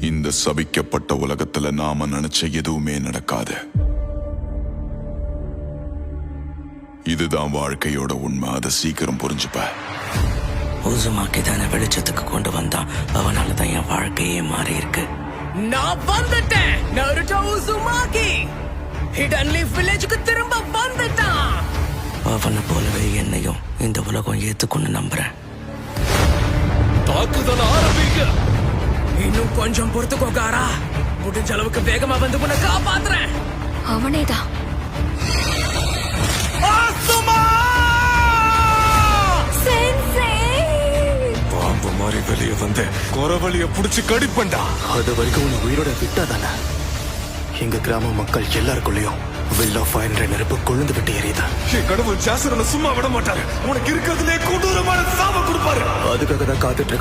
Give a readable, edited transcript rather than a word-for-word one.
இந்த சபிக்கப்பட்ட உலகத்துல நாம நினைச்ச எதுவுமே நடக்காது. இதுதான் வாழ்க்கையோட உண்மை. அதை சீக்கிரம் புரிஞ்சுப்ப. உசுமாக்கி தானே வெளிச்சத்துக்கு கொண்டு வந்தான். அவனாலதான் என் வாழ்க்கையே மாறி இருக்கு. நான் வந்துட்டேன். நருட்டோ உசுமாக்கி ஹிடன் லீஃப் வில்லேஜுக்கு திரும்ப வந்துட்டான். அவனை போலவே என்னையும் இந்த உலகம் ஏத்துக்கொண்டு நம்புறேன். தாக்குதல் ஆரம்பிக்க. இன்னும் கொஞ்சம் பொறுத்துக்கோக்காரா. முடிஞ்ச அளவுக்கு வேகமா வந்து உன்னை காப்பாத்துறேன். அவனேதான். பாம்பு மாதிரி வெளியே வந்து குறவழிய புடிச்சு கடிப்பண்டா. அது வரைக்கும் உன்னை உயிரோட விட்டாதானே எங்க கிராம மக்கள் எல்லாருக்குள்ளயும் வில் ஆஃப் ஃபயர் நெருப்பு கொழுந்து விட்டு எரியுது. என் கடவுள் ஜாசரனை சும்மா விட மாட்டாரு. உனக்கு இருக்கிறதுலே கொடூரமான சாப கொடுப்பாரு. அதுக்காக தான் காத்துட்டு